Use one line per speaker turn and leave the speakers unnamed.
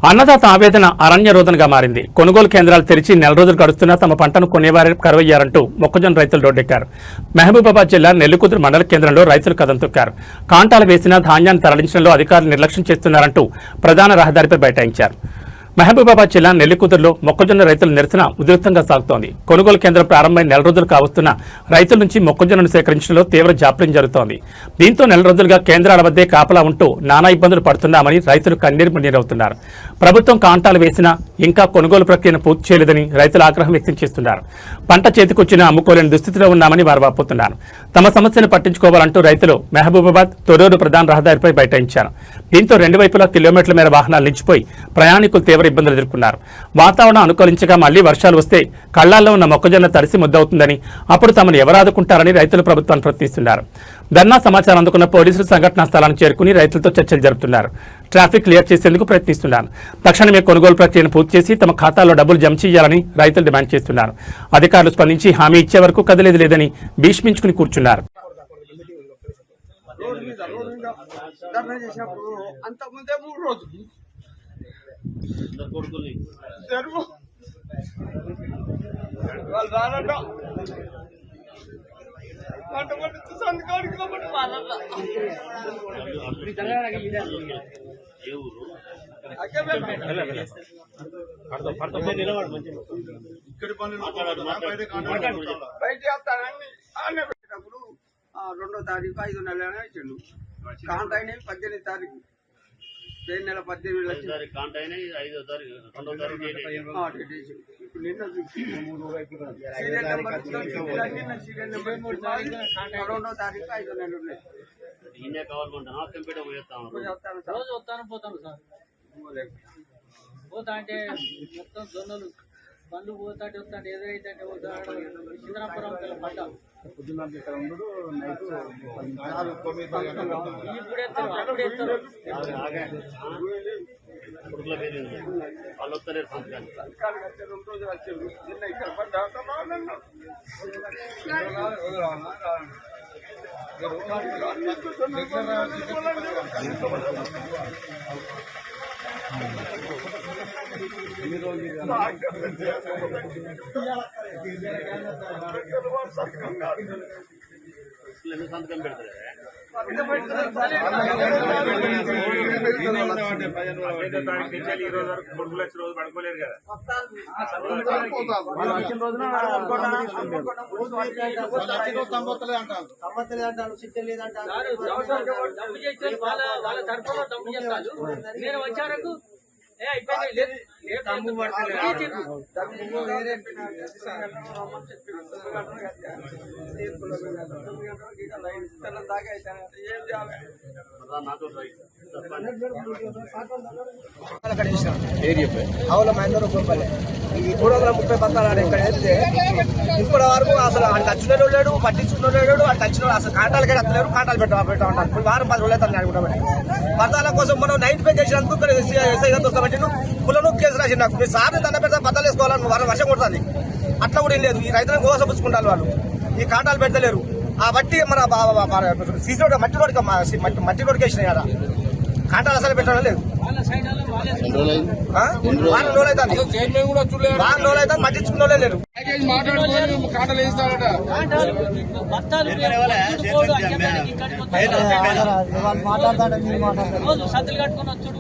అన్నదాత ఆవేదన అరణ్య రోదనగా మారింది. కొనుగోలు కేంద్రాలు తెరిచి నెల రోజులు గడుస్తున్నా తమ పంటను కొనేవారే కరువయ్యారంటూ మొక్కజొన్న రైతులు రోడ్డెక్కారు. మహబూబాబాద్ జిల్లా నెల్లికుదురు మండల కేంద్రంలో రైతులు కదం తొక్కారు. కాంటాలు వేసిన ధాన్యాన్ని తరలించడంలో అధికారులు నిర్లక్ష్యం చేస్తున్నారంటూ ప్రధాన రహదారిపై బైఠాయించారు. మహబూబాబాద్ జిల్లా నెల్లికుదురులో మొక్కజొన్న రైతుల నిరసన ఉధృతంగా సాగుతోంది. కొనుగోలు కేంద్రం ప్రారంభమై నెల రోజులు కావస్తున్న రైతుల నుంచి మొక్కజొన్నను సేకరించడంలో తీవ్ర జాప్యం జరుగుతోంది. దీంతో నెల రోజులుగా కేంద్రాల వద్దే కాపలా ఉంటూ నానా ఇబ్బందులు పడుతున్నామని రైతులు కన్నీరవుతున్నారు. ప్రభుత్వం కాంటాలు వేసినా ఇంకా కొనుగోలు ప్రక్రియను పూర్తి చేయలేదని రైతులు ఆగ్రహం వ్యక్తం చేస్తున్నారు. పంట చేతికొచ్చినా అమ్ముకోలేని దుస్థితిలో ఉన్నామని వారు వాపోతున్నారు. తమ సమస్యను పట్టించుకోవాలంటూ రైతులు మహబూబాబాద్ తొర్రూరు ప్రధాన రహదారిపై బైఠాయించారు. దీంతో రెండు వైపులా కిలోమీటర్ల మేర వాహనాలు నిలిచిపోయి ప్రయాణికులు తీవ్ర ఇబ్బందులు ఎదుర్కొన్నారు. వాతావరణం అనుకూలించగా మళ్లీ వర్షాలు వస్తే కళ్లాల్లో ఉన్న మొక్కజొన్న తడిసి ముద్దవుతుందని, అప్పుడు తమను ఎవరు ఆదుకుంటారని రైతులు ప్రభుత్వాన్ని ప్రశ్నిస్తున్నారు. ధర్నా సమాచారం అందుకున్న పోలీసులు సంఘటనా స్థలానికి చేరుకుని రైతులతో చర్చలు జరుపుతున్నారు. ట్రాఫిక్ క్లియర్ చేసేందుకు ప్రయత్నిస్తున్నారు. తక్షణమే కొనుగోలు ప్రక్రియను పూర్తి చేసి తమ ఖాతాలో డబ్బులు జమ చేయాలని రైతులు డిమాండ్ చేస్తున్నారు. అధికారులు స్పందించి హామీ ఇచ్చే వరకు కదిలేది లేదని భీష్మించుకుని కూర్చున్నారు.
రెండో తారీఖు 5వ నెల ఇచ్చిండు. కాంట అయినాయి 18వ తారీఖు నెల 18 లక్షలు. ఇప్పుడు నిన్న సీరియల్ నెంబర్ రెండో తారీఖు 5వ నెల ఉన్నాయి.
పోతా అంటే మొత్తం జొన్నలు బండ్లు పోతాంటే వస్తాంటే ఏదైతే సింగరాపురం పంట
సంతకం పెడతారు. ఈ రోజు వరకు 3 లక్షల రోజు పడుకోలేరు కదా.
వాళ్ళ తరఫున డబ్బు చేస్తారు. నేను వచ్చారకు
అవుల మహేంద్ర గోపాలే ఈ 330 బత్తాలు ఇక్కడ వెళ్తే ఇప్పటి వరకు అసలు అటు వచ్చిన లేడు, పట్టించుకున్న లేడు. అటు వచ్చిన అసలు కాంటాలు కూడా వస్తలేరు. కాంటాలు పెట్టా ఉంటారు. ఇప్పుడు వారం 10 రోజులు అవుతాను అనుకుంటామని బత్తాల కోసం మనం 95 చేసినందుకు ఇక్కడ ఎస్ఐ గారితో వస్తామంటే పులను కేసు రాసి నాకు మీ సార్ని దండ పెడతా బత్తాలు వేసుకోవాలని వర్షం కొడుతుంది. అట్లా కూడా ఏం లేదు. ఈ రైతులను గోసపుచ్చుకుంటారు వాళ్ళు. ఈ కాంటాలు పెడతలేరు. ఆ బట్టి మన సీసీ రోడ్ మట్టి రోడ్కి వేసినాయి కదా. కాంటాలు అసలు పెట్టడం లేదు. వారం రోజులు అవుతుంది. పట్టించుకున్న లేరు.
సత్తులు కట్టుకుని